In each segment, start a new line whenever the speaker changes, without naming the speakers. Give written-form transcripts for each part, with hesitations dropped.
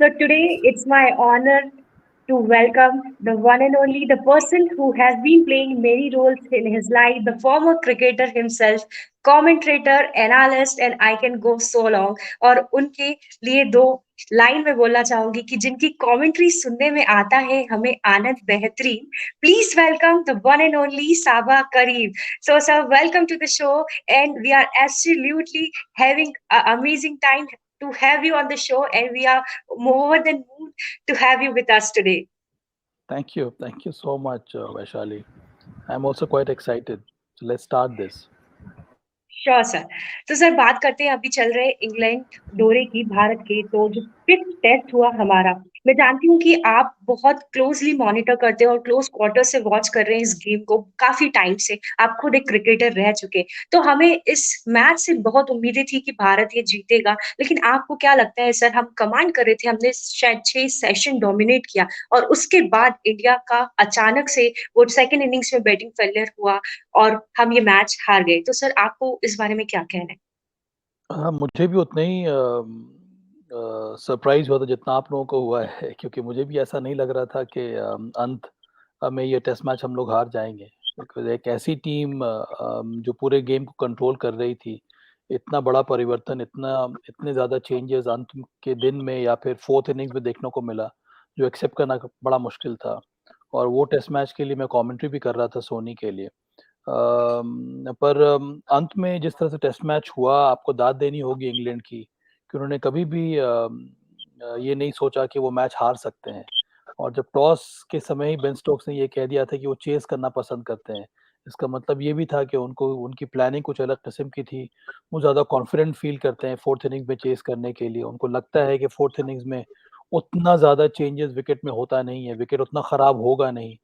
So today it's my honor to welcome the one and only the person who has been playing many roles in his life, the former cricketer himself, commentator, analyst, and I can go so long. और उनके लिए दो line में बोलना चाहूंगी कि जिनकी commentary सुनने में आता है हमें आनंद बेहतरीन. Please welcome the one and only Saba Kareem. So, sir, welcome to the show, and we are absolutely having an amazing time to have you on the show, and we are more than moved to have you with us today.
Thank you. Thank you so much, Vaishali. I'm also quite excited. So let's start this.
Sure sir. तो sir बात करते हैं, अभी चल रहे England दौरे की भारत के, तो जो फिफ्थ टेस्ट हुआ हमारा, मैं जानती हूँ कि आप बहुत क्लोजली मॉनिटर करते हैं और क्लोज क्वार्टर से वॉच कर रहे हैं इस गेम को काफी टाइम से. आप खुद एक क्रिकेटर रह चुके, तो हमें इस मैच से बहुत उम्मीदें थी कि भारत ये जीतेगा. लेकिन आपको क्या लगता है सर, हम कमांड कर रहे थे, हमने शायद 6 सेशन डोमिनेट किया और उसके बाद इंडिया का अचानक से वो सेकंड इनिंग्स में बैटिंग फेलियर हुआ और हम ये मैच हार गए. तो सर आपको इस बारे में क्या कहना है?
हाँ, मुझे भी उतना ही सरप्राइज़ हुआ था जितना आप लोगों को हुआ है क्योंकि मुझे भी ऐसा नहीं लग रहा था कि अंत में ये टेस्ट मैच हम लोग हार जाएँगे। बिकॉज़ एक ऐसी टीम जो पूरे गेम को कंट्रोल कर रही थी, इतना बड़ा परिवर्तन, इतने ज़्यादा चेंजेज़ अंत के दिन में या फिर 4th इनिंग्स में देखने को मिला, जो एक्सेप्ट करना बड़ा मुश्किल था। और वो टेस्ट मैच के लिए मैं कमेंट्री भी कर रहा था सोनी के लिए। पर अंत में जिस तरह से टेस्ट मैच हुआ, आपको दाद देनी होगी इंग्लैंड की कि उन्होंने कभी भी ये नहीं सोचा कि वो मैच हार सकते हैं। और जब टॉस के समय ही बेन स्टोक्स ने ये कह दिया था कि वो चेज़ करना पसंद करते हैं। इसका मतलब ये भी था कि उनको उनकी प्लानिंग कुछ अलग किस्म की थी। वो ज़्यादा कॉन्फिडेंट फ़ील करते हैं 4th इनिंग्स में चेज़ करने के लिए। उनको लगता है कि 4th इनिंग्स में उतना ज़्यादा चेंजेज़ विकेट में होता नहीं है, विकेट उतना ख़राब होगा नहीं।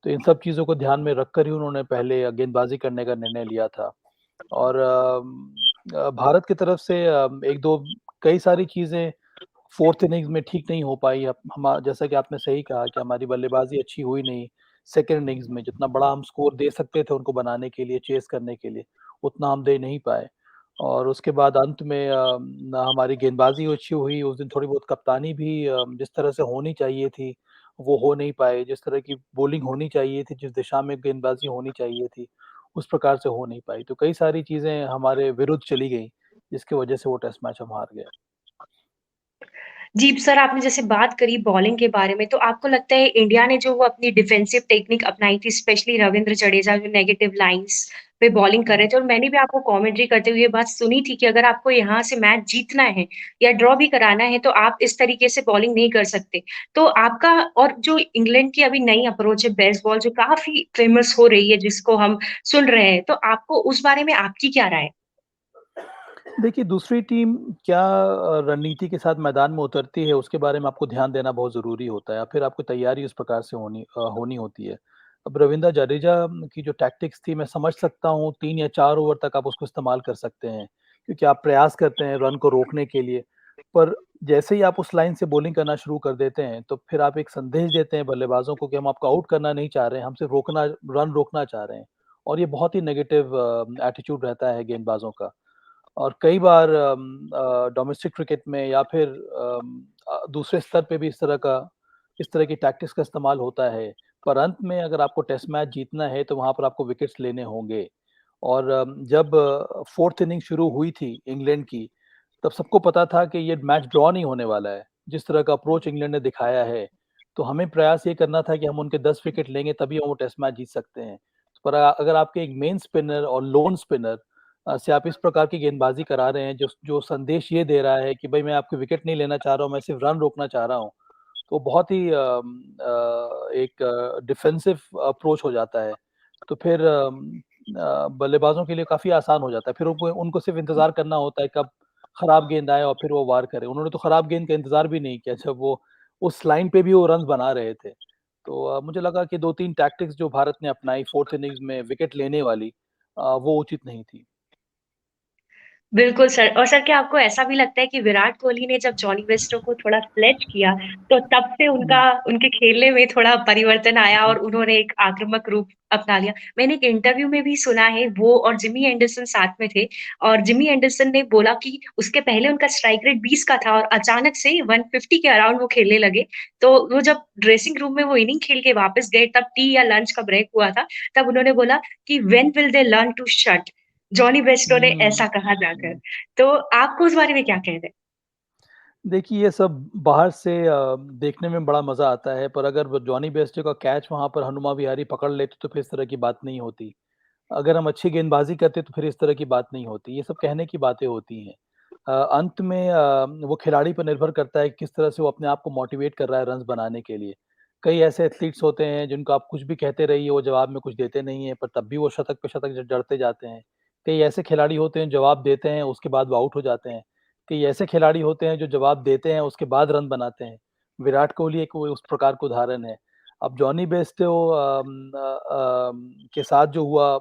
तो इन सब चीज़ों को ध्यान में रखकर ही उन्होंने पहले गेंदबाज़ी करने का निर्णय लिया था। और भारत की तरफ से 1-2 कई सारी चीज़ें 4th इनिंग्स में ठीक नहीं हो पाई। अब हमा जैसा कि आपने सही कहा कि हमारी बल्लेबाज़ी अच्छी हुई नहीं। सेकंड इनिंग्स में जितना बड़ा हम स्कोर दे सकते थे उनको बनाने के लिए, चेज़ करने के लिए, उतना हम दे नहीं पाए। और उसके बाद अंत में ना हमारी गेंदबाज़ी अच्छी हुई, उस दिन थोड़ी बहुत कप्तानी भी जिस तरह से होनी चाहिए थी, वो हो नहीं पाई। जिस तरह की बॉलिंग होनी चाहिए थी, जिस दिशा में गेंदबाज़ी होनी चाहिए थी, उस प्रकार से हो नहीं पाई। तो कई सारी चीज़ें हमारे विरुद्ध चली गईं, जिसकी वजह से वो टेस्ट मैच हम हार गए।
जी, सर आपने जैसे बात करी बॉलिंग के बारे में, तो आपको लगता है इंडिया ने जो वो अपनी डिफेंसिव टेक्निक अपनाई थी, स्पेशली रविंद्र जडेजा जो नेगेटिव लाइन्स पे बॉलिंग कर रहे थे, और मैंने भी आपको कमेंट्री करते हुए ये बात सुनी थी कि अगर आपको यहाँ से मैच जीतना है या ड्रॉ भी कराना है, तो आप इस तरीके से बॉलिंग नहीं कर सकते. तो आपका, और जो इंग्लैंड की अभी नई अप्रोच है बेस्ट बॉल जो काफ़ी फेमस हो रही है, जिसको हम सुन रहे हैं, तो आपको उस बारे में आपकी क्या राय है?
देखिए, दूसरी टीम क्या रणनीति के साथ मैदान में उतरती है, उसके बारे में आपको ध्यान देना बहुत ज़रूरी होता है, या फिर आपकी तैयारी उस प्रकार से होनी होती है। अब रवींद्र जडेजा की जो टैक्टिक्स थी, मैं समझ सकता हूँ 3 या 4 ओवर तक आप उसको इस्तेमाल कर सकते हैं, क्योंकि आप प्रयास करते हैं रन को रोकने के लिए। पर जैसे ही आप उस लाइन से बॉलिंग करना शुरू कर देते हैं, तो फिर आप एक संदेश देते हैं बल्लेबाज़ों को कि हम आपको आउट करना नहीं चाह रहे हैं, हम सिर्फ रन रोकना चाह रहे हैं। और ये बहुत ही नेगेटिव एटीट्यूड रहता है गेंदबाज़ों का। और कई बार डोमेस्टिक क्रिकेट में या फिर दूसरे स्तर पे भी इस तरह की टैक्टिक्स का इस्तेमाल होता है। पर अंत में अगर आपको टेस्ट मैच जीतना है तो वहाँ पर आपको विकेट्स लेने होंगे। और जब 4th इनिंग शुरू हुई थी इंग्लैंड की, तब सबको पता था कि ये मैच ड्रॉ नहीं होने वाला है। जिस तरह का अप्रोच इंग्लैंड ने दिखाया है, तो हमें प्रयास ये करना था कि हम उनके 10 विकेट लेंगे तभी हम वो टेस्ट मैच जीत सकते हैं। पर अगर आपके एक मेन स्पिनर और लोन स्पिनर से आप इस प्रकार की गेंदबाजी करा रहे हैं, जो जो संदेश ये दे रहा है कि भई मैं आपके विकेट नहीं लेना चाह रहा हूँ, मैं सिर्फ रन रोकना चाह रहा हूँ, तो बहुत ही एक डिफेंसिव अप्रोच हो जाता है। तो फिर बल्लेबाज़ों के लिए काफ़ी आसान हो जाता है। फिर उनको उनको सिर्फ इंतज़ार करना होता है कब खराब गेंद आए और फिर वो वार करें। उन्होंने तो खराब गेंद का इंतज़ार भी नहीं किया जब वो उस लाइन पे भी वो रन्स बना रहे थे। तो मुझे लगा कि 2-3 टैक्टिक्स जो भारत ने अपनाई 4th इनिंग्स में विकेट लेने वाली, वो उचित नहीं थी।
बिल्कुल सर। और सर क्या आपको ऐसा भी लगता है कि विराट कोहली ने जब जॉनी वेस्टो को थोड़ा स्लेज किया, तो तब से
हुँ,
उनके खेलने में थोड़ा परिवर्तन आया
हुँ,
और उन्होंने एक आक्रामक रूप अपना लिया? मैंने एक इंटरव्यू में भी सुना है, वो और जिमी एंडरसन साथ में थे, और जिमी एंडरसन ने बोला कि उसके पहले उनका स्ट्राइक रेट 20 का था और अचानक से 150 के अराउंड वो खेलने लगे। तो वो जब ड्रेसिंग रूम में वो इनिंग खेल के वापस गए, तब टी या लंच का ब्रेक हुआ था, तब उन्होंने बोला कि when will they learn to shut? Jonny Bairstow ने
हुँ,
ऐसा कहा जाकर।
हुँ।
तो आपको उस बारे में क्या कहना है?
देखिए, ये सब बाहर से देखने में बड़ा मज़ा आता है, पर अगर वो जॉनी बेस्टो का कैच वहाँ पर हनुमा विहारी पकड़ लेते, तो फिर इस तरह की बात नहीं होती। अगर हम अच्छी गेंदबाज़ी करते, तो फिर इस तरह की बात नहीं होती। ये सब कहने की बातें होती हैं। अंत में वो खिलाड़ी पर निर्भर करता है, किस तरह से वो अपने आप को मोटिवेट कर रहा है रन्स बनाने के लिए। कई ऐसे एथलीट्स होते हैं, जिनको आप कुछ भी कहते रहिए, वो जवाब में कुछ देते नहीं हैं, पर तब भी वो शतक पे शतक जड़ते जाते हैं। कई ऐसे खिलाड़ी होते हैं, जवाब देते हैं, उसके बाद वो आउट हो जाते हैं। कई ऐसे खिलाड़ी होते हैं, जो जवाब देते हैं, उसके बाद रन बनाते हैं। विराट कोहली एक वो उस प्रकार का उदाहरण है। अब जॉनी बेस्टो के साथ जो हुआ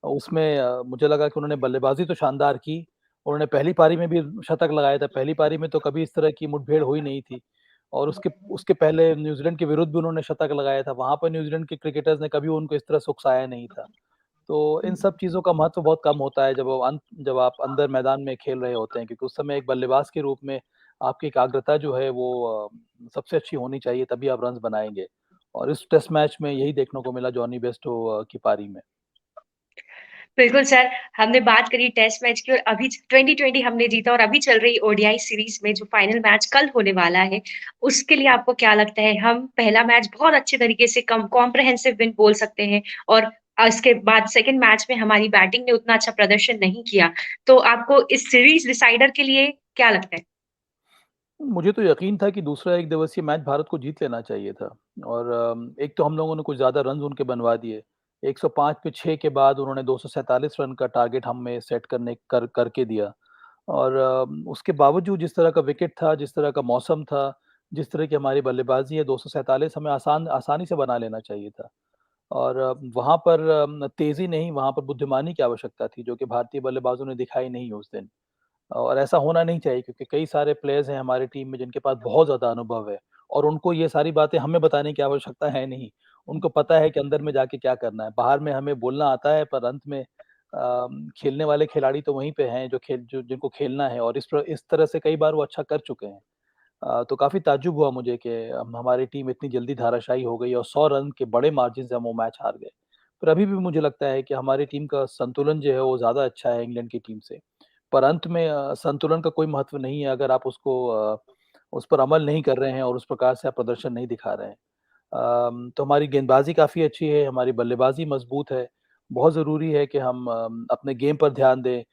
उसमें मुझे लगा कि उन्होंने बल्लेबाज़ी तो शानदार की। उन्होंने पहली पारी में भी शतक लगाया था। पहली पारी में तो कभी इस तरह की मुठभेड़ हुई नहीं थी और उसके उसके पहले न्यूज़ीलैंड के विरुद्ध भी उन्होंने शतक लगाया था। वहाँ पर न्यूज़ीलैंड के क्रिकेटर्स ने कभी उनको इस तरह से उकसाया नहीं था। तो इन सब चीज़ों का महत्व बहुत कम होता है जब आप अंदर मैदान में खेल रहे होते हैं, क्योंकि उस समय एक बल्लेबाज के रूप में आपकी एकाग्रता जो है वो सबसे अच्छी होनी चाहिए, तभी आप रन्स बनाएँगे। और इस टेस्ट मैच में यही देखने को मिला जॉनी बेस्टो की पारी में।
बिल्कुल सर, हमने बात करी टेस्ट मैच की, और अभी 2020 हमने जीता, और अभी चल रही ओडीआई सीरीज़ में जो फाइनल मैच कल होने वाला है, उसके लिए आपको क्या लगता है? हम पहला मैच बहुत अच्छे तरीके से कॉम्प्रिहेंसिव विन बोल सकते हैं, और इसके बाद सेकंड मैच में हमारी बैटिंग ने उतना अच्छा प्रदर्शन नहीं किया। तो आपको इस सीरीज़ डिसाइडर के लिए क्या लगता है?
मुझे तो यकीन था कि दूसरा एक दिवसीय मैच भारत को जीत लेना चाहिए था और एक तो हम लोगों ने कुछ ज़्यादा रन्स उनके बनवा दिए। 105 पे 6 के बाद उन्होंने 247 रन का टारगेट हमें सेट करके दिया और उसके बावजूद जिस तरह का विकेट था, जिस तरह का मौसम था, जिस तरह की हमारी बल्लेबाज़ी है, 247 हमें आसानी से बना लेना चाहिए था। और वहाँ पर तेज़ी नहीं, वहाँ पर बुद्धिमानी की आवश्यकता थी, जो कि भारतीय बल्लेबाज़ों ने दिखाई नहीं उस दिन। और ऐसा होना नहीं चाहिए, क्योंकि कई सारे प्लेयर्स हैं हमारी टीम में जिनके पास बहुत ज़्यादा अनुभव है और उनको ये सारी बातें हमें बताने की आवश्यकता है नहीं। उनको पता है कि अंदर में जाके क्या करना है। बाहर में हमें बोलना आता है, पर अंत में खेलने वाले खिलाड़ी तो वहीं पे हैं जो जिनको खेलना है और इस तरह से कई बार वो अच्छा कर चुके हैं। तो काफ़ी ताज्जुब हुआ मुझे कि हमारी टीम इतनी जल्दी धराशायी हो गई और 100 रन के बड़े मार्जिन से हम वो मैच हार गए। पर अभी भी मुझे लगता है कि हमारी टीम का संतुलन जो है वो ज़्यादा अच्छा है इंग्लैंड की टीम से। पर अंत में संतुलन का कोई महत्व नहीं है अगर आप उस पर अमल नहीं कर रहे हैं और उस प्रकार से आप प्रदर्शन नहीं दिखा रहे हैं। तो हमारी गेंदबाज़ी काफ़ी अच्छी है, हमारी बल्लेबाज़ी मज़बूत है। बहुत ज़रूरी है कि हम अपने गेम पर ध्यान दें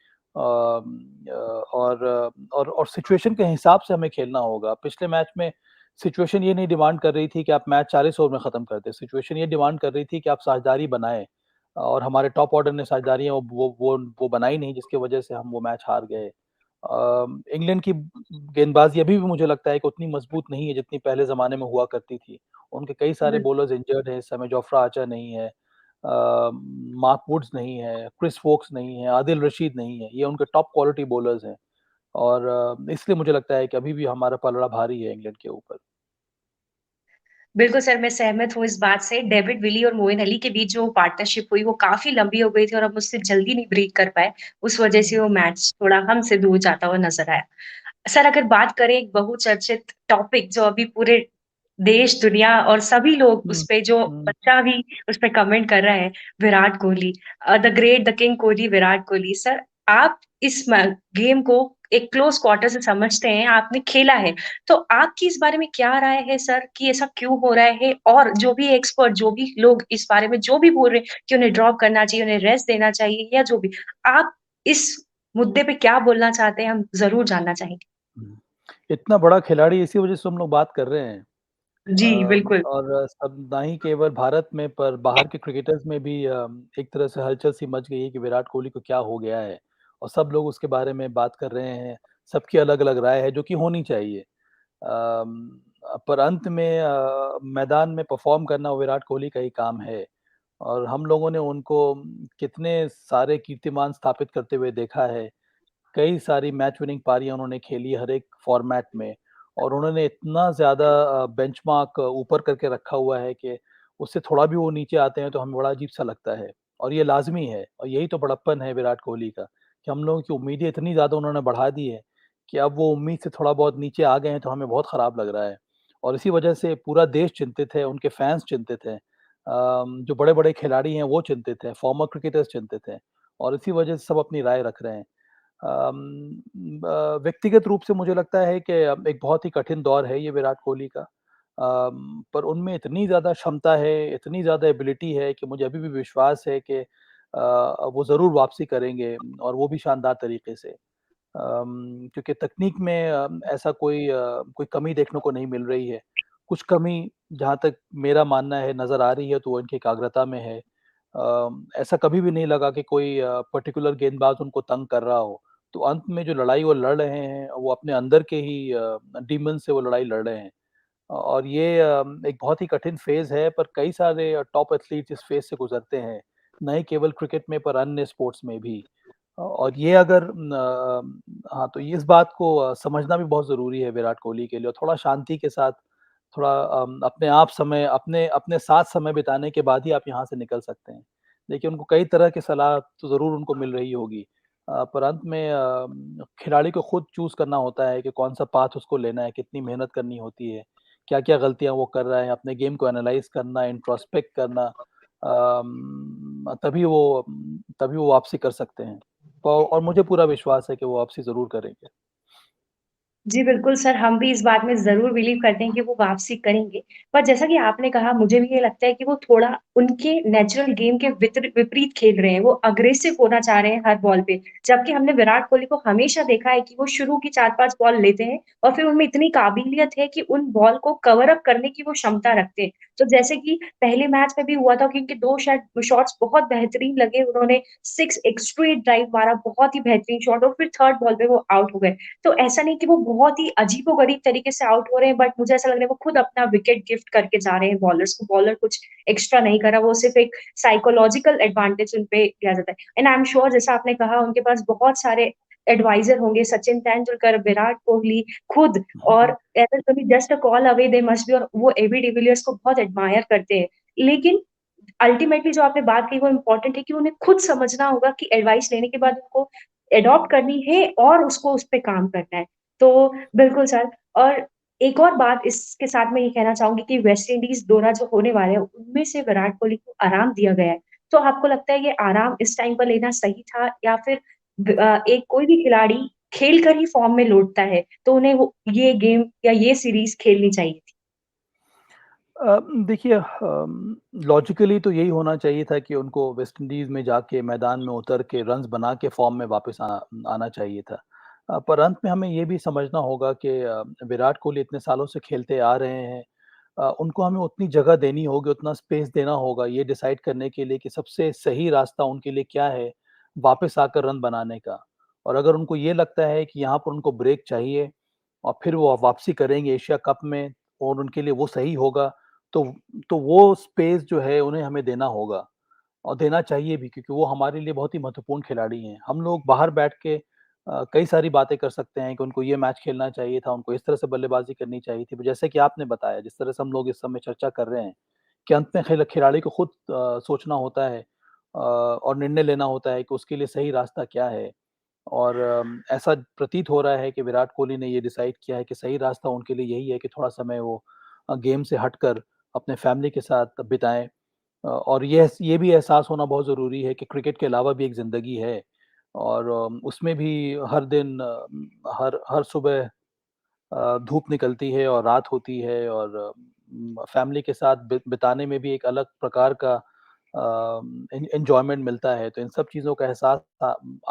और सिचुएशन के हिसाब से हमें खेलना होगा। पिछले मैच में सिचुएशन ये नहीं डिमांड कर रही थी कि आप मैच 40 ओवर में ख़त्म कर दें। सिचुएशन ये डिमांड कर रही थी कि आप साझेदारी बनाएँ और हमारे टॉप ऑर्डर ने साझेदारियाँ वो बनाई नहीं, जिसकी वज़ह से हम वो मैच हार गए। इंग्लैंड की गेंदबाज़ी अभी भी मुझे लगता है कि उतनी मज़बूत नहीं है जितनी पहले ज़माने में हुआ करती थी। उनके कई सारे
बिल
बॉलर्स इंजर्ड हैं इस समय, जोफ्रा आर्चर नहीं है, मार्क वुड्स नहीं है, क्रिस वोक्स नहीं है, आदिल रशीद नहीं है, ये उनके टॉप क्वालिटी बॉलर्स हैं और इसलिए मुझे लगता है कि अभी भी हमारा पलड़ा भारी है इंग्लैंड के ऊपर।
बिल्कुल सर, मैं सहमत हूँ इस बात से। डेविड विली और मोइन अली के बीच जो पार्टनरशिप हुई, वो काफ़ी लंबी हो गई थी और हम उससे जल्दी नहीं ब्रेक कर पाए। उस वजह से
हुँ,
वो मैच थोड़ा हमसे दूर जाता हुआ नज़र आया। सर, अगर बात करें एक बहुचर्चित टॉपिक जो अभी पूरे देश, दुनिया और सभी लोग
हुँ,
उस पे, जो
हुँ,
बच्चा भी उस पे कमेंट कर रहा है, Virat Kohli, the great, the king Kohli, Virat Kohli. Sir, आप इस गेम को एक क्लोज क्वार्टर से समझते हैं, आपने खेला है, तो आपकी इस बारे में क्या राय है सर, कि ऐसा क्यों हो रहा है? और जो भी एक्सपर्ट, जो भी लोग इस बारे में जो भी बोल रहे हैं कि उन्हें ड्रॉप करना चाहिए, उन्हें रेस्ट देना चाहिए, या जो भी, आप इस मुद्दे पे क्या बोलना चाहते हैं? हम ज़रूर जानना चाहेंगे।
हुँ। इतना बड़ा खिलाड़ी इसी वज़ह से हम लोग बात कर रहे हैं।
जी, बिल्कुल।
और सब ना ही केवल भारत में पर बाहर के क्रिकेटर्स में भी एक तरह से हलचल सी मच गई है कि विराट कोहली को क्या हो गया है और सब लोग उसके बारे में बात कर रहे हैं। सबकी अलग-अलग राय है जो कि होनी चाहिए। पर अंत में मैदान में परफ़ॉर्म करना वो विराट कोहली का ही काम है और हम लोगों ने उनको कितने सारे कीर्तिमान स्थापित करते हुए देखा है। कई सारी मैच विनिंग पारियाँ उन्होंने खेली हर एक फॉर्मेट में और उन्होंने इतना ज़्यादा बेंचमार्क ऊपर करके रखा हुआ है कि उससे थोड़ा भी वो नीचे आते हैं तो हमें बड़ा अजीब-सा लगता है और ये लाज़मी है और यही तो बड़प्पन है विराट कोहली का कि हम लोगों की उम्मीदें इतनी ज़्यादा उन्होंने बढ़ा दी है कि अब वो उम्मीद से थोड़ा बहुत नीचे आ गए हैं तो हमें बहुत ख़राब लग रहा है और इसी वजह से पूरा देश चिंतित है, उनके फैन्स चिंतित हैं। जो बड़े-बड़े खिलाड़ी हैं वो चिंतित हैं, फॉर्मर क्रिकेटर्स चिंतित हैं और इसी वजह से सब अपनी राय रख रहे हैं। व्यक्तिगत रूप से मुझे लगता है कि एक बहुत ही कठिन दौर है ये विराट कोहली का। पर उनमें इतनी ज़्यादा क्षमता है, इतनी ज़्यादा एबिलिटी है कि मुझे अभी भी विश्वास है कि वो ज़रूर वापसी करेंगे और वो भी शानदार तरीके से। क्योंकि तकनीक में ऐसा कोई कमी देखने को नहीं मिल रही है। कुछ कमी जहाँ तक मेरा मानना है नज़र आ रही है तो वो इनकी एकाग्रता में है। ऐसा कभी भी नहीं लगा कि कोई पर्टिकुलर गेंदबाज़ उनको तंग कर रहा हो। तो अंत में जो लड़ाई वो लड़ रहे हैं, वो अपने अंदर के ही डीमन से वो लड़ाई लड़ रहे हैं। और ये एक बहुत ही कठिन फ़ेज़ है पर कई सारे टॉप एथलीट्स इस फ़ेज़ से गुज़रते हैं। न ही केवल क्रिकेट में पर अन्य स्पोर्ट्स में भी। और ये अगर हाँ, तो ये इस बात को समझना भी बहुत ज़रूरी है विराट कोहली के लिए और थोड़ा शांति के साथ, थोड़ा अपने आप समय अपने अपने साथ समय बिताने के बाद ही आप यहाँ से निकल सकते हैं। देखिए, उनको कई तरह की सलाह तो ज़रूर उनको मिल रही होगी। पर अंत में खिलाड़ी को खुद चूज़ करना होता है कि कौन-सा पाथ उसको लेना है, कितनी मेहनत करनी होती है, क्या-क्या गलतियाँ वो कर रहा है, अपने गेम को एनालाइज़ करना, इंट्रोस्पेक्ट करना तभी वो वापसी कर सकते हैं। तो और मुझे पूरा विश्वास है कि वो वापसी ज़रूर करेंगे।
जी, बिल्कुल सर, हम भी इस बात में ज़रूर बिलीव करते हैं कि वो वापसी करेंगे। पर जैसा कि आपने कहा, मुझे भी ये लगता है कि वो थोड़ा उनके नेचुरल गेम के विपरीत खेल रहे हैं। वो अग्रेसिव होना चाह रहे हैं हर बॉल पे। जबकि हमने विराट कोहली को हमेशा देखा है कि वो शुरू की 4-5 बॉल लेते हैं और फिर उनमें इतनी काबिलियत है कि उन बॉल को कवर अप करने की वो क्षमता रखते हैं। तो जैसे कि पहले मैच में भी हुआ था कि उनके 2 शॉट्स बहुत बेहतरीन लगे। उन्होंने 6 एक स्ट्रेट ड्राइव मारा, बहुत ही बेहतरीन शॉट और फिर 3rd बॉल पे वो आउट हो गए। तो ऐसा नहीं कि वो बहुत ही अजीबो-गरीब तरीके से आउट हो रहे हैं, बट मुझे ऐसा लग रहा है वो खुद अपना विकेट गिफ्ट करके जा रहे हैं बॉलर्स को। बॉलर कुछ एक्स्ट्रा नहीं कर रहा, वो सिर्फ़ एक साइकोलॉजिकल एडवांटेज उन पे दिया जाता है। एंड आई एम श्योर जैसा आपने कहा उनके पास बहुत सारे एडवाइज़र होंगे, सचिन तेंदुलकर, विराट कोहली खुद और MS Dhoni just a call away they must be और वो एबी डिविलियर्स को बहुत एडमायर करते हैं। लेकिन अल्टीमेटली जो आपने बात कही वो इम्पोर्टेंट है कि उन्हें खुद समझना होगा कि एडवाइस लेने के बाद उनको एडॉप्ट करनी है और उसको उस पे काम करना है। तो बिल्कुल सर और एक और बात इसके साथ मैं ये कहना चाहूँगी कि वेस्ट इंडीज़ दौरा जो होने वाला है, उनमें से विराट कोहली को आराम दिया गया है। तो आपको लगता है ये आराम इस टाइम पर लेना सही था या फिर एक कोई भी खिलाड़ी खेल कर ही फ़ॉर्म में लौटता है, तो उन्हें वो ये गेम या ये सीरीज़ खेलनी चाहिए थी?
देखिए लॉजिकली तो यही होना चाहिए था कि उनको वेस्ट इंडीज़ में जाके मैदान में उतर के रन्स बना के फ़ॉर्म में वापस आना चाहिए था। पर अंत में हमें ये भी समझना होगा कि विराट कोहली इतने सालों से खेलते आ रहे हैं। उनको हमें उतनी जगह देनी होगी, उतना स्पेस देना होगा ये डिसाइड करने के लिए कि सबसे सही रास्ता उनके लिए क्या है, वापस आकर रन बनाने का। और अगर उनको ये लगता है कि यहाँ पर उनको ब्रेक चाहिए और फिर वो वापसी करेंगे एशिया कप में और उनके लिए वो सही होगा, तो तो वो स्पेस जो है उन्हें हमें देना होगा और देना चाहिए भी क्योंकि वो हमारे लिए बहुत ही महत्वपूर्ण खिलाड़ी हैं। हम लोग बाहर बैठ के कई सारी बातें कर सकते हैं कि उनको ये मैच खेलना चाहिए था, उनको इस तरह से बल्लेबाज़ी करनी चाहिए थी। जैसे कि आपने बताया, जिस तरह से हम लोग इस समय चर्चा कर रहे हैं कि अंत में खिलाड़ी को खुद सोचना होता है और निर्णय लेना होता है कि उसके लिए सही रास्ता क्या है। और ऐसा प्रतीत हो रहा है कि विराट कोहली ने ये डिसाइड किया है कि सही रास्ता उनके लिए यही है कि थोड़ा समय वो गेम से हटकर अपने फैमिली के साथ बिताएँ। और ये भी एहसास होना बहुत ज़रूरी है कि क्रिकेट के अलावा भी एक ज़िंदगी है और उसमें भी हर दिन हर हर सुबह धूप निकलती है और रात होती है और फैमिली के साथ बिताने में भी एक अलग प्रकार का एन्जॉयमेंट मिलता है। तो इन सब चीज़ों का एहसास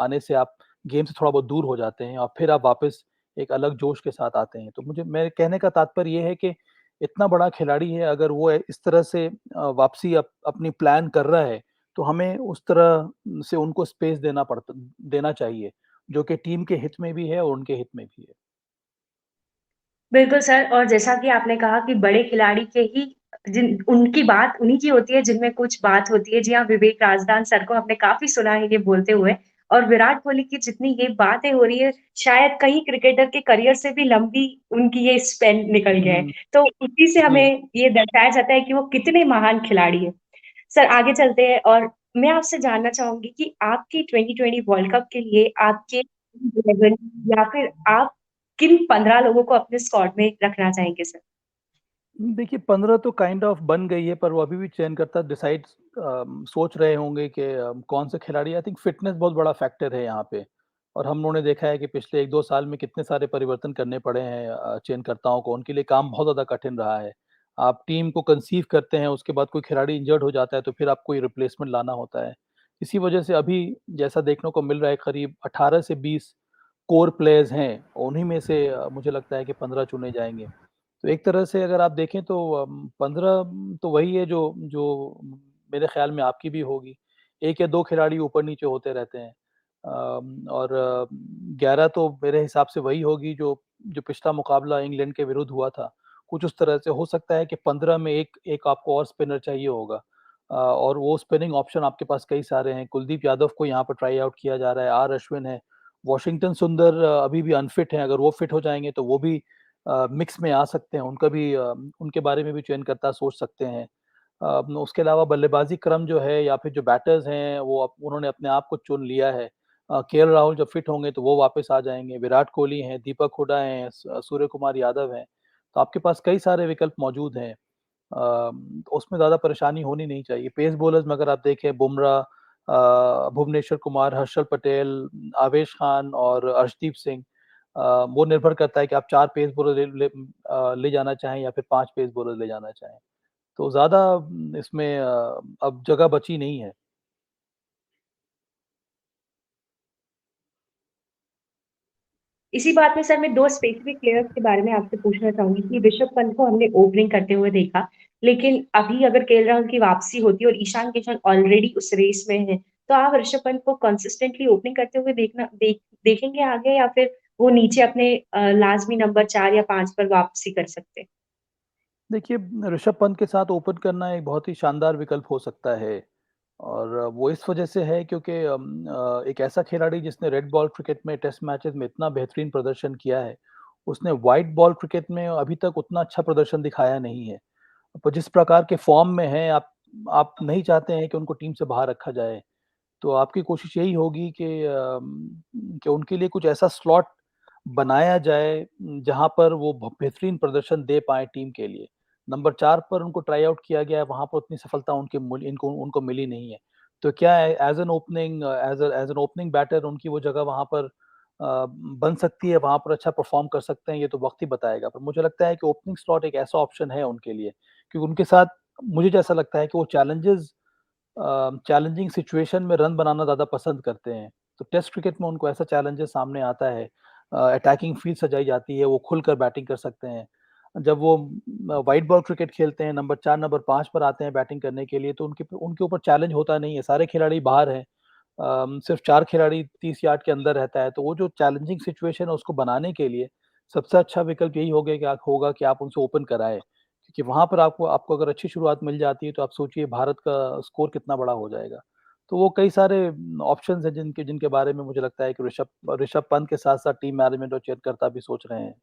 आने से आप गेम से थोड़ा बहुत दूर हो जाते हैं और फिर आप वापस एक अलग जोश के साथ आते हैं। तो मुझे मेरे कहने का तात्पर्य ये है कि इतना बड़ा खिलाड़ी है, अगर वो इस तरह से वापसी अपनी प्लान कर रहा है, तो हमें उस तरह से उनको स्पेस देना चाहिए, जो कि टीम के हित में भी है और उनके हित में भी है।
बिल्कुल सर और जैसा कि आपने कहा कि बड़े खिलाड़ी के ही जिन उनकी बात उन्हीं की होती है जिनमें कुछ बात होती है। जी हाँ, विवेक राजदान सर को हमने काफ़ी सुना है ये बोलते हुए और विराट कोहली की जितनी ये बातें हो रही है, शायद कहीं क्रिकेटर के करियर से भी लंबी उनकी ये स्पैन निकल गया है।
हुँ,
तो उसी से
जी।
हमें ये दर्शाया जाता है कि वो कितने महान खिलाड़ी हैं। सर आगे चलते हैं और मैं आपसे जानना चाहूँगी कि आपकी 2020 वर्ल्ड कप के लिए आपके 11 या फिर आप किन 15 लोगों को अपने स्क्वाड में रखना चाहेंगे सर?
देखिए 15 तो काइंड ऑफ बन गई है, पर वो अभी भी चयनकर्ता डिसाइड सोच रहे होंगे कि कौन से खिलाड़ी, आई थिंक फिटनेस बहुत बड़ा फैक्टर है यहाँ पे। और हम लोगों ने देखा है कि पिछले 1-2 साल में कितने सारे परिवर्तन करने पड़े हैं चयनकर्ताओं को, उनके लिए काम बहुत ज़्यादा कठिन रहा है। आप टीम को कंसीव करते हैं, उसके बाद कोई खिलाड़ी इंजर्ड हो जाता है, तो फिर आपको कोई रिप्लेसमेंट लाना होता है। इसी वजह से अभी जैसा देखने को मिल रहा है, करीब 18 से 20 कोर प्लेयर्स हैं, उन्हीं में से मुझे लगता है कि 15 चुने जाएँगे। तो एक तरह से अगर आप देखें तो 15 तो वही है जो जो मेरे ख़्याल में आपकी भी होगी। 1 या 2 खिलाड़ी ऊपर-नीचे होते रहते हैं। और 11 तो मेरे हिसाब से वही होगी जो जो पिछला मुकाबला इंग्लैंड के विरुद्ध हुआ था। कुछ उस तरह से हो सकता है कि 15 में एक एक आपको और स्पिनर चाहिए होगा। और वो स्पिनिंग ऑप्शन आपके पास कई सारे हैं। कुलदीप यादव को यहाँ पर ट्राई आउट किया जा रहा है, आर अश्विन है। वॉशिंगटन सुंदर अभी भी अनफिट हैं, अगर वो फिट हो जाएँगे तो वो भी मिक्स में आ सकते हैं, उनका भी उनके बारे में भी चयनकर्ता सोच सकते हैं। उसके अलावा बल्लेबाज़ी क्रम जो है या फिर जो बैटर्स हैं वो उन्होंने अपने आप को चुन लिया है। केएल राहुल जब फिट होंगे तो वो वापस आ जाएँगे, विराट कोहली हैं, दीपक हुडा हैं, सूर्य कुमार यादव हैं, तो आपके पास कई सारे विकल्प मौजूद हैं। उसमें ज़्यादा परेशानी होनी नहीं चाहिए। पेस बॉलर्स में अगर आप देखें बुमराह, भुवनेश्वर कुमार, हर्षल पटेल, आवेश खान और अर्शदीप सिंह, वो निर्भर करता है कि आप 4 पेस बॉलर ले जाना चाहें या फिर 5 पेस बॉलर ले जाना चाहें। तो ज़्यादा इसमें अब जगह बची नहीं है।
इसी बात में सर मैं 2 स्पेसिफिक प्लेयर्स के बारे में आपसे पूछना चाहूँगी कि ऋषभ पंत को हमने ओपनिंग करते हुए देखा, लेकिन अभी अगर केएल राहुल की वापसी होती है और ईशान किशन ऑलरेडी उस रेस में है, तो आप ऋषभ पंत को कंसिस्टेंटली ओपनिंग करते हुए देखेंगे आगे या फिर वो नीचे अपने लाज़मी नंबर 4 या 5 पर वापसी कर सकते हैं?
देखिए, ऋषभ पंत के साथ ओपन करना एक बहुत ही शानदार विकल्प हो सकता है। और वो इस वजह से है क्योंकि एक ऐसा खिलाड़ी जिसने रेड बॉल क्रिकेट में टेस्ट मैचेस में इतना बेहतरीन प्रदर्शन किया है, उसने व्हाइट बॉल क्रिकेट में अभी तक उतना अच्छा प्रदर्शन दिखाया नहीं है। पर जिस प्रकार के फॉर्म में हैं, आप नहीं चाहते हैं कि उनको टीम से बाहर रखा जाए। तो आपकी कोशिश यही होगी कि उनके लिए कुछ ऐसा स्लॉट बनाया जाए जहाँ पर वो बेहतरीन प्रदर्शन दे पाएँ टीम के लिए। नंबर 4 पर उनको ट्राई आउट किया गया है, वहाँ पर उतनी सफलता उनके मुल इनको उनको मिली नहीं है। तो क्या है, एज़ एन ओपनिंग बैटर उनकी वो जगह वहाँ पर बन सकती है, वहाँ पर अच्छा परफ़ॉर्म कर सकते हैं, ये तो वक़्त ही बताएगा। पर मुझे लगता है कि ओपनिंग स्लॉट एक ऐसा ऑप्शन है उनके लिए, क्योंकि उनके साथ मुझे जैसा लगता है कि वो चैलेंजिंग सिचुएशन में रन बनाना ज़्यादा पसंद करते हैं। तो टेस्ट क्रिकेट में उनको ऐसा चैलेंजेस सामने आता है, अटैकिंग फील्ड सजाई जाती है, वो खुलकर बैटिंग कर सकते हैं। जब वो व्हाइट बॉल क्रिकेट खेलते हैं, नंबर 4, नंबर 5 पर आते हैं बैटिंग करने के लिए, तो उनके उनके ऊपर चैलेंज होता नहीं है, सारे खिलाड़ी बाहर हैं। सिर्फ 4 खिलाड़ी 30 यार्ड के अंदर रहता है, तो वो जो चैलेंजिंग सिचुएशन है उसको बनाने के लिए सबसे अच्छा विकल्प यही होगा कि आप उनसे ओपन कराएँ। क्योंकि वहाँ पर आपको आपको अगर अच्छी शुरुआत मिल जाती है, तो आप सोचिए भारत का स्कोर कितना बड़ा हो जाएगा। तो वो कई सारे ऑप्शंस हैं जिनके जिनके बारे में मुझे लगता है कि ऋषभ पंत के साथ-साथ टीम मैनेजमेंट और चयनकर्ता भी सोच रहे हैं।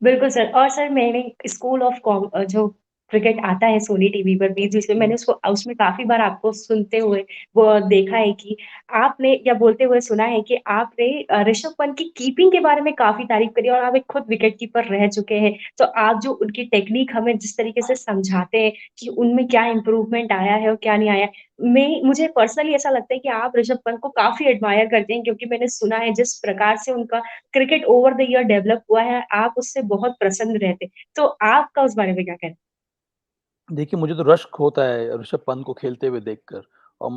बिल्कुल सर और सर मैंने स्कूल ऑफ जो क्रिकेट आता है सोनी टीवी पर बीच-बीच में
हुँ।
मैंने उसको उसमें काफ़ी बार आपको सुनते हुए वो देखा है कि आपने या बोलते हुए सुना है कि आपने ऋषभ पंत की कीपिंग के बारे में काफ़ी तारीफ़ करी और आप एक खुद विकेट कीपर रह चुके हैं। तो आप जो उनकी टेक्नीक हमें जिस तरीके से समझाते हैं कि उनमें क्या इम्प्रूवमेंट आया है और क्या नहीं आया। मुझे पर्सनली ऐसा लगता है कि आप ऋषभ पंत को काफ़ी एडमायर करते हैं क्योंकि मैंने सुना है जिस प्रकार से उनका cricket over the year develop हुआ है, आप उससे बहुत प्रसन्न रहते। तो आपका उस बारे में क्या कहना है?
देखिए, मुझे तो रश्क होता है ऋषभ पंत को खेलते हुए देखकर, और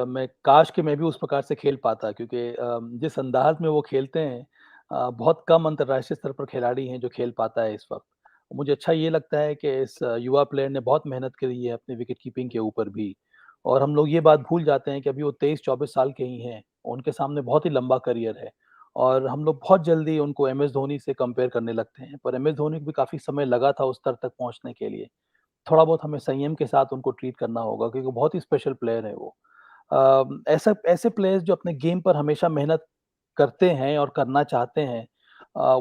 मैं काश कि मैं भी उस प्रकार से खेल पाता, क्योंकि जिस अंदाज़ में वो खेलते हैं, बहुत कम अंतर्राष्ट्रीय स्तर पर खिलाड़ी हैं जो खेल पाता है इस वक़्त। मुझे अच्छा ये लगता है कि इस युवा प्लेयर ने बहुत मेहनत करी है अपनी विकेट कीपिंग के ऊपर भी, और हम लोग ये बात भूल जाते हैं कि अभी वो 23-24 साल के ही हैं। उनके सामने बहुत ही लंबा करियर है, और हम लोग बहुत जल्दी उनको एमएस धोनी से कंपेयर करने लगते हैं, पर एमएस धोनी को भी काफ़ी समय लगा था उस स्तर तक पहुँचने के लिए। थोड़ा बहुत हमें संयम के साथ उनको ट्रीट करना होगा, क्योंकि बहुत ही स्पेशल प्लेयर है वो। ऐसे प्लेयर्स जो अपने गेम पर हमेशा मेहनत करते हैं और करना चाहते हैं,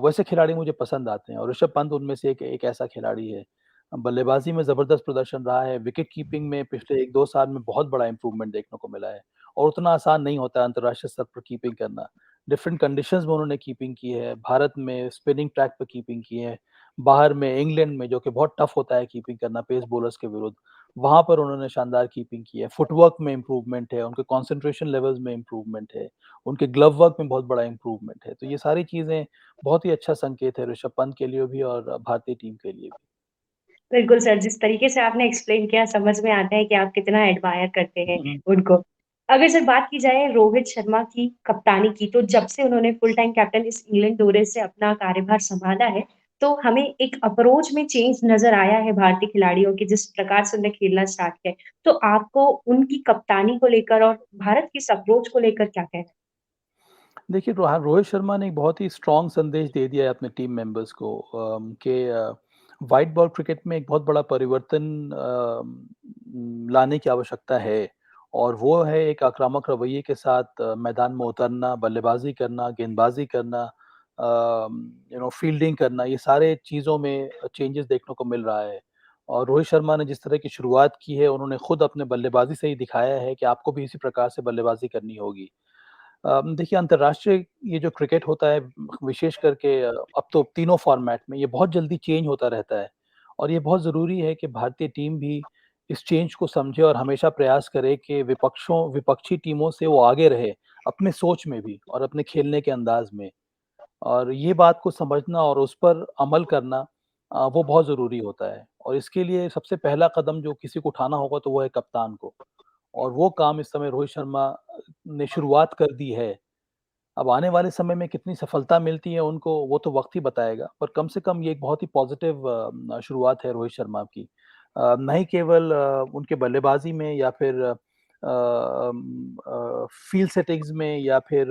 वैसे खिलाड़ी मुझे पसंद आते हैं और ऋषभ पंत उनमें से एक ऐसा खिलाड़ी है। बल्लेबाजी में ज़बरदस्त प्रदर्शन रहा है, विकेट कीपिंग में पिछले 1-2 साल में बहुत बड़ा इम्प्रूवमेंट देखने को मिला है और उतना आसान नहीं होता है अंतर्राष्ट्रीय स्तर पर कीपिंग करना। डिफरेंट कंडीशंस में उन्होंने कीपिंग की है, भारत में स्पिनिंग ट्रैक पे कीपिंग की है, बाहर में इंग्लैंड में जो कि बहुत टफ होता है कीपिंग करना पेस बॉलर्स के विरुद्ध, वहाँ पर उन्होंने शानदार कीपिंग की है। फुटवर्क में इम्प्रूवमेंट है, उनके कंसंट्रेशन लेवल्स में इम्प्रूवमेंट है, उनके ग्लव वर्क में बहुत बड़ा इम्प्रूवमेंट है। तो ये सारी चीज़ें बहुत ही अच्छा संकेत है ऋषभ पंत के लिए भी और भारतीय टीम के लिए भी।
बिल्कुल सर, जिस तरीके से आपने एक्सप्लेन किया समझ में आता है कि आप कितना एडमायर करते हैं
हुँ, हुँ।
उनको। अगर सर बात की जाए रोहित शर्मा की कप्तानी की, तो जब से उन्होंने फुल टाइम कैप्टन इस इंग्लैंड दौरे से अपना कार्यभार सँभाला है, तो हमें एक अप्रोच में चेंज नज़र आया है भारतीय खिलाड़ियों के जिस प्रकार से उन्हें खेलना स्टार्ट किया है। तो आपको उनकी कप्तानी को लेकर और भारत की इस अप्रोच को लेकर क्या कहना है?
देखिए, रोहित शर्मा ने एक बहुत ही स्ट्रॉन्ग संदेश दे दिया है अपने टीम मेंबर्स को कि व्हाइट बॉल क्रिकेट में एक बहुत बड़ा परिवर्तन लाने की आवश्यकता है और वो है एक आक्रामक रवैये के साथ मैदान में उतरना, बल्लेबाज़ी करना, गेंदबाज़ी करना, फील्डिंग करना, ये सारे चीज़ों में चेंजेस देखने को मिल रहा है। और रोहित शर्मा ने जिस तरह की शुरुआत की है, उन्होंने खुद अपने बल्लेबाज़ी से ही दिखाया है कि आपको भी इसी प्रकार से बल्लेबाज़ी करनी होगी। देखिए अंतर्राष्ट्रीय ये जो क्रिकेट होता है विशेष करके अब तो तीनों फॉर्मेट में ये बहुत जल्दी चेंज होता रहता है और ये बहुत ज़रूरी है कि भारतीय टीम भी इस चेंज को समझे और हमेशा प्रयास करे कि विपक्षी टीमों से वो आगे रहे, अपने सोच में भी और अपने खेलने के अंदाज में। और ये बात को समझना और उस पर अमल करना वो बहुत ज़रूरी होता है और इसके लिए सबसे पहला कदम जो किसी को उठाना होगा तो वो है कप्तान को और वो काम इस समय रोहित शर्मा ने शुरुआत कर दी है। अब आने वाले समय में कितनी सफलता मिलती है उनको, वो तो वक़्त ही बताएगा। पर कम से कम ये एक बहुत ही पॉज़िटिव शुरुआत है रोहित शर्मा की। नहीं केवल उनके बल्लेबाज़ी में या फिर फ़ील्ड सेटिंग्स में या फिर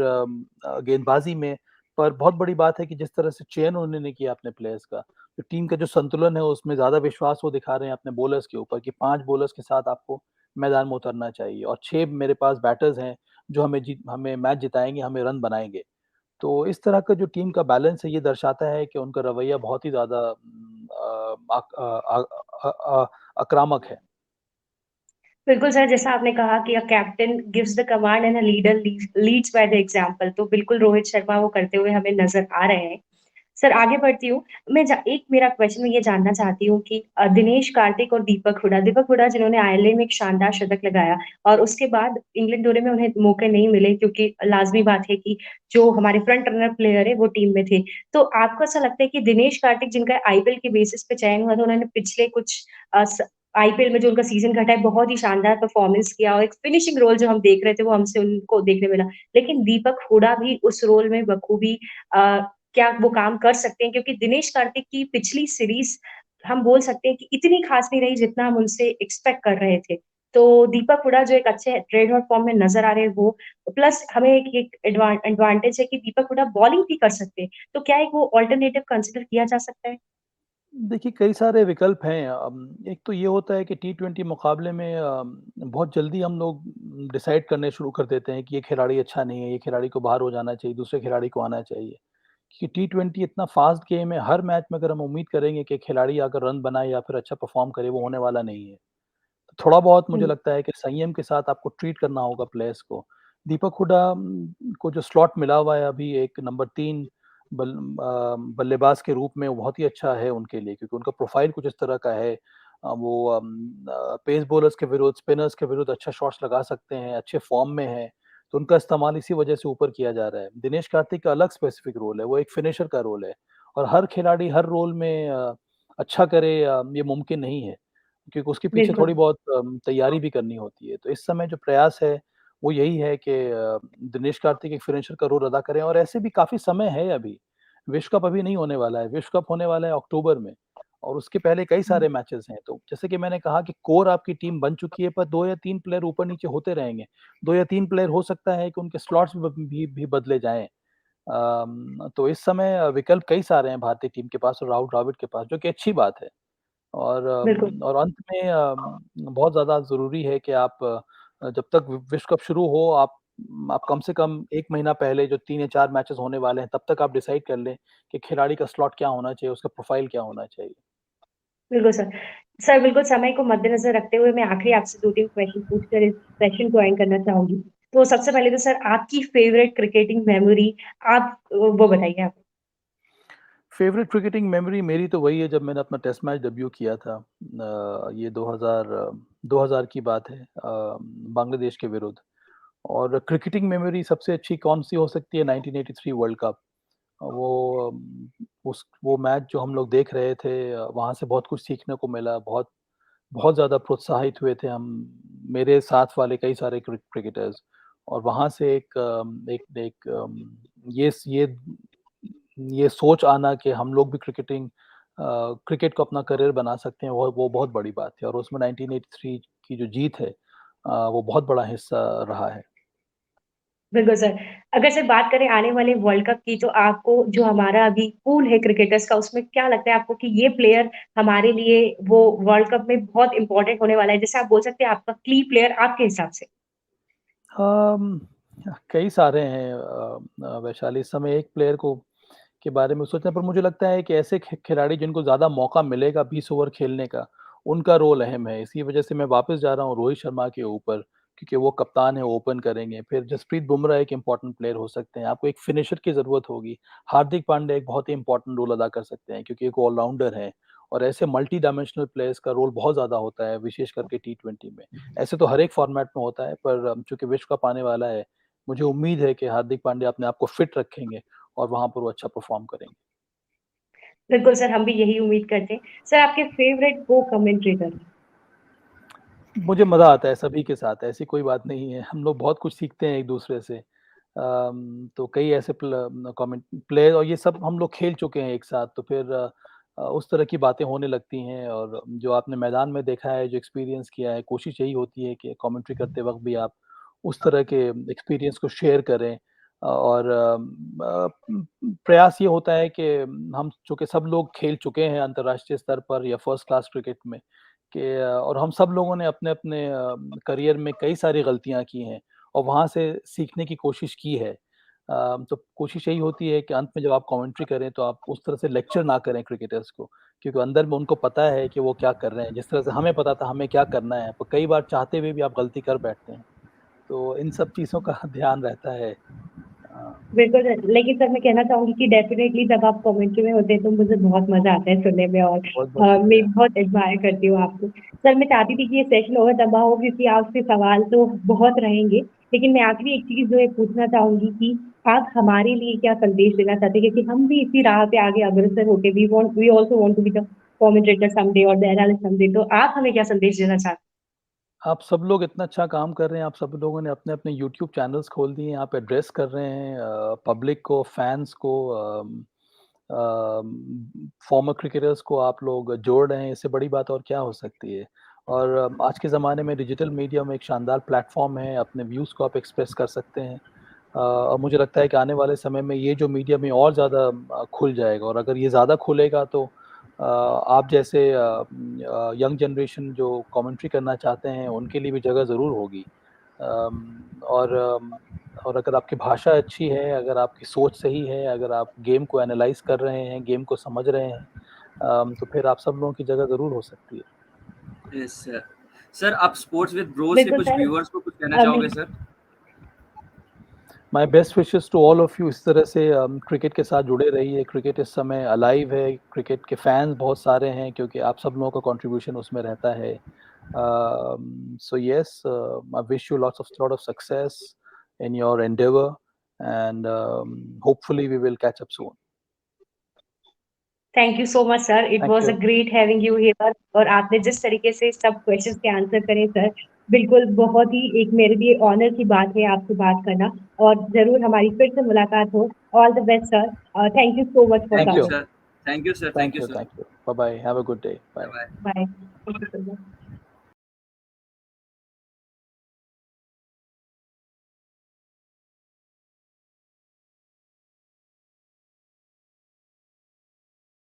गेंदबाज़ी में, पर बहुत बड़ी बात है कि जिस तरह से चयन उन्होंने किया अपने प्लेयर्स का, तो टीम का जो संतुलन है उसमें ज़्यादा विश्वास वो दिखा रहे हैं अपने बॉलर्स के ऊपर कि 5 बॉलर्स के साथ आपको मैदान में उतरना चाहिए और 6 मेरे पास बैटर्स हैं जो हमें मैच जिताएँगे, हमें रन बनाएँगे। तो इस तरह का जो टीम का बैलेंस है ये दर्शाता है कि उनका रवैया बहुत ही ज़्यादा आक्रामक है।
बिल्कुल सर, जैसा आपने कहा कि a captain gives the command and a leader leads by the example, तो बिल्कुल रोहित शर्मा वो करते हुए हमें नज़र आ रहे हैं। सर आगे बढ़ती हूँ, मैं जा एक मेरा क्वेश्चन मैं ये जानना चाहती हूँ कि दिनेश कार्तिक और दीपक हुडा जिन्होंने आयरलैंड में एक शानदार शतक लगाया और उसके बाद इंग्लैंड दौरे में उन्हें मौके नहीं मिले क्योंकि लाज़मी बात है कि जो हमारे फ्रंट रनर प्लेयर है वो टीम में थे। तो आपको ऐसा लगता है कि दिनेश कार्तिक जिनका आईपीएल के बेसिस पे चयन हुआ था, उन्होंने पिछले कुछ अ, स आईपीएल में जो उनका सीज़न घटा है, बहुत ही शानदार परफ़ॉर्मेंस किया और एक फिनिशिंग रोल जो हम देख रहे थे, वो हमसे उनको देखने मिला। लेकिन दीपक हुडा भी उस रोल में बखूबी अ, क्या वो काम कर सकते हैं? क्योंकि दिनेश कार्तिक की पिछली सीरीज़ हम बोल सकते हैं कि इतनी ख़ास नहीं रही जितना हम उनसे एक्सपेक्ट कर रहे थे। तो दीपक हुडा जो एक अच्छे रेड हॉट फ़ॉर्म में नज़र आ रहे हैं वो, प्लस हमें एक एक एडवांटेज है कि दीपक हुडा बॉलिंग भी कर सकते हैं। तो क्या एक वो अल्टरनेटिव कंसिडर किया जा सकता है?
देखिए कई सारे विकल्प हैं। एक तो ये होता है कि टी20 मुकाबले में बहुत जल्दी हम लोग डिसाइड करने शुरू कर देते हैं कि ये खिलाड़ी अच्छा नहीं है, ये खिलाड़ी को बाहर हो जाना चाहिए, दूसरे खिलाड़ी को आना चाहिए। कि टी20 इतना फ़ास्ट गेम है, हर मैच में अगर हम उम्मीद करेंगे कि खिलाड़ी आकर रन बनाए या फिर अच्छा परफ़ॉर्म करे, वो होने वाला नहीं है। तो थोड़ा बहुत मुझे
हुँ,
लगता है कि संयम के साथ आपको ट्रीट करना होगा प्लेयर्स को। दीपक हुडा को जो स्लॉट मिला हुआ है अभी एक नंबर 3 बल्लेबाज के रूप में वो बहुत ही अच्छा है उनके लिए क्योंकि उनका प्रोफ़ाइल कुछ इस तरह का है। पेस बॉलर्स के विरुद्ध, स्पिनर्स के विरुद्ध अच्छा शॉट्स लगा सकते हैं, अच्छे फ़ॉर्म में हैं, तो उनका इस्तेमाल इसी वजह से ऊपर किया जा रहा है। दिनेश कार्तिक का अलग स्पेसिफ़िक रोल है, वो एक फिनिशर का रोल है और हर खिलाड़ी हर रोल में अच्छा करे ये मुमकिन नहीं है। क्योंकि उसके पीछे
बिल्कुल,
थोड़ी बहुत तैयारी भी करनी होती है। तो इस समय जो प्रयास है, वो यही है कि दिनेश कार्तिक एक फिनिशर का रोल अदा करें और ऐसे भी काफ़ी समय है अभी। विश्व कप अभी नहीं होने वाला है, विश्व कप होने वाला है अक्टूबर में और उसके पहले कई
हुँ,
सारे मैचेज़ हैं। तो जैसे कि मैंने कहा कि कोर आपकी टीम बन चुकी है, पर 2 या 3 प्लेयर ऊपर-नीचे होते रहेंगे। 2 या 3 प्लेयर हो सकता है कि उनके स्लॉट्स भी बदले जाएँ। तो इस समय विकल्प कई सारे हैं भारतीय टीम के पास और राहुल द्रविड़ के पास, जो कि अच्छी बात है।
बिल्कुल।
और अंत में बहुत ज़्यादा ज़रूरी है कि आप जब तक विश्व कप शुरू हो आप कम से कम 1 महीना पहले जो 3 या 4 मैचेस होने वाले हैं, तब तक आप डिसाइड कर लें कि खिलाड़ी का स्लॉट क्या होना चाहिए, उसका प्रोफाइल क्या होना चाहिए।
बिल्कुल सर। सर बिल्कुल समय को मद्देनज़र रखते हुए मैं आखिरी आपसे 2-3 क्वेश्चन पूछकर इस सेशन को एंड करना चाहूँगी। तो सबसे पहले तो सर आपकी फ़ेवरेट क्रिकेटिंग मेमोरी आप वो बताइए आप?
फेवरेट क्रिकेटिंग मेमोरी मेरी तो वही है जब मैंने अपना टेस्ट मैच डेब्यू किया था। ये 2000 की बात है, बांग्लादेश के विरुद्ध। और क्रिकेटिंग मेमोरी सबसे अच्छी कौन-सी हो सकती है, 1983 वर्ल्ड कप। वो वो मैच जो हम लोग देख रहे थे, वहाँ से बहुत कुछ सीखने को मिला। बहुत बहुत ज़्यादा प्रोत्साहित हुए थे हम, मेरे साथ वाले कई सारे क्रिकेटर्स। और वहाँ से ये स ये सोच आना कि हम लोग भी क्रिकेट को अपना करियर बना सकते हैं, वो बहुत बड़ी बात है। और उसमें 1983 की जो जीत है, वो बहुत बड़ा हिस्सा रहा है।
बिल्कुल सर। अगर सर बात करें आने वाले वर्ल्ड कप की तो आपको जो हमारा अभी पूल है क्रिकेटर्स का उसमें क्या लगता है आपको कि ये प्लेयर हमारे लिए वो वर्ल्ड कप में बहुत इम्पोर्टेंट होने वाला है? जैसे आप बोल सकते हैं आपका की प्लेयर आपके हिसाब से?
अम, कई सारे हैं, वैशाली। इस समय एक प्लेयर को के बारे में सोचना, पर मुझे लगता है कि ऐसे खिलाड़ी जिनको ज़्यादा मौका मिलेगा 20 ओवर खेलने का, उनका रोल अहम है। इसी वजह से मैं वापस जा रहा हूँ रोहित शर्मा के ऊपर, क्योंकि वो कप्तान है, ओपन करेंगे। फिर जसप्रीत बुमराह एक इम्पोर्टेंट प्लेयर हो सकते हैं। आपको एक फिनिशर की ज़रूरत होगी। हार्दिक पांड्या एक बहुत ही इम्पोर्टेंट रोल अदा कर सकते हैं, क्योंकि एक ऑलराउंडर हैं। और ऐसे मल्टी डायमेंशनल प्लेयर्स का रोल बहुत ज़्यादा होता है, विशेष करके टी20 में। ऐसे तो हर एक फॉर्मेट में होता है, पर चूँकि विश्व कप आने वाला है, मुझे उम्मीद है कि हार्दिक पांड्या अपने आप को फिट रखेंगे और वहाँ पर वो अच्छा परफ़ॉर्म करेंगे।
बिल्कुल सर, हम भी यही उम्मीद करते हैं। सर आपके फ़ेवरेट को कमेंटेटर?
मुझे मज़ा आता है सभी के साथ, ऐसी कोई बात नहीं है। हम लोग बहुत कुछ सीखते हैं एक-दूसरे से। तो कई ऐसे प्लेयर, और ये सब हम लोग खेल चुके हैं एक साथ, तो फिर उस तरह की बातें होने लगती हैं। और जो आपने मैदान में देखा है, जो एक्सपीरियंस किया है, कोशिश यही होती है कि कमेंट्री करते वक़्त भी आप उस तरह के एक्सपीरियंस को शेयर करें। और प्रयास ये होता है कि हम चूँकि सब लोग खेल चुके हैं अंतर्राष्ट्रीय स्तर पर या फर्स्ट क्लास क्रिकेट में, और हम सब लोगों ने अपने-अपने करियर में कई सारी गलतियाँ की हैं और वहाँ से सीखने की कोशिश की है। तो कोशिश यही होती है कि अंत में जब आप कमेंट्री करें तो आप उस तरह से लेक्चर ना करें क्रिकेटर्स को, क्योंकि अंदर में उनको पता है कि वो क्या कर रहे हैं। जिस तरह से हमें पता था हमें क्या करना है, पर कई बार चाहते हुए भी आप गलती कर बैठते हैं। तो इन सब चीज़ों का ध्यान रहता है। अ,
बिल्कुल सर, लेकिन सर मैं कहना चाहूँगी कि डेफ़िनेटली जब आप कमेंट्री में होते हैं तो मुझे बहुत मज़ा आता है सुनने में और
बहुत-बहुत
मैं
शुक्रिया।
बहुत एडमायर करती हूँ आपको। सर मैं चाहती थी कि ये सेशन और लंबा हो क्योंकि आपसे सवाल तो बहुत रहेंगे, लेकिन मैं आखिरी एक चीज़ जो है पूछना चाहूँगी कि आप हमारे लिए क्या संदेश देना चाहते हैं? क्योंकि हम भी इसी राह पे आगे अग्रसर होके we also want to be the commentator someday और द एनालिस्ट समडे तो आप हमें क्या संदेश देना चाहते हैं?
आप सब लोग इतना अच्छा काम कर रहे हैं, आप सब लोगों ने अपने-अपने यूट्यूब चैनल्स खोल दिए हैं, आप एड्रेस कर रहे हैं पब्लिक को, फैन्स को, फॉर्मर क्रिकेटर्स को आप लोग जोड़ रहे हैं, इससे बड़ी बात और क्या हो सकती है? और आज के ज़माने में डिजिटल मीडिया में एक शानदार प्लेटफ़ॉर्म है, अपने व्यूज़ को आप एक्सप्रेस कर सकते हैं। और मुझे लगता है कि आने वाले समय में ये जो मीडिया में और ज़्यादा खुल जाएगा, और अगर ये ज़्यादा खुलेगा तो आप जैसे यंग जनरेशन जो कमेंट्री करना चाहते हैं, उनके लिए भी जगह ज़रूर होगी। और अगर आपकी भाषा अच्छी है, अगर आपकी सोच सही है, अगर आप गेम को एनालाइज़ कर रहे हैं, गेम को समझ रहे हैं, तो फिर आप सब लोगों की जगह ज़रूर हो सकती है।
Yes sir. सर आप स्पोर्ट्स विद ब्रोस के
बिल्कुल
कुछ
सर,
व्यूअर्स को कुछ कहना
हमें
चाहोगे sir?
My best wishes to all of you. इस तरह से क्रिकेट के साथ जुड़े रहिए। क्रिकेट इस समय अलाइव है, क्रिकेट के फैन्स बहुत सारे हैं, क्योंकि आप सब लोगों का कंट्रीब्यूशन उसमें रहता है। So yes, I wish you lot of success in your endeavour, and hopefully we will catch up soon.
Thank you so much sir, it
thank
was a
you.
Great having you here और आपने जिस तरीके से सब questions के answer करे sir, बिल्कुल बहुत ही एक मेरे लिए ऑनर की बात है आपसे बात करना और ज़रूर हमारी फिर से मुलाकात हो। All the best sir, thank you so much for
thank
thank
you
you.
Coming.
Sir. Thank you sir. Thank
thank
you
you.
Sir.
Thank you. Bye bye. Have a good day. Bye.
Bye bye.
Bye. Thank you so much.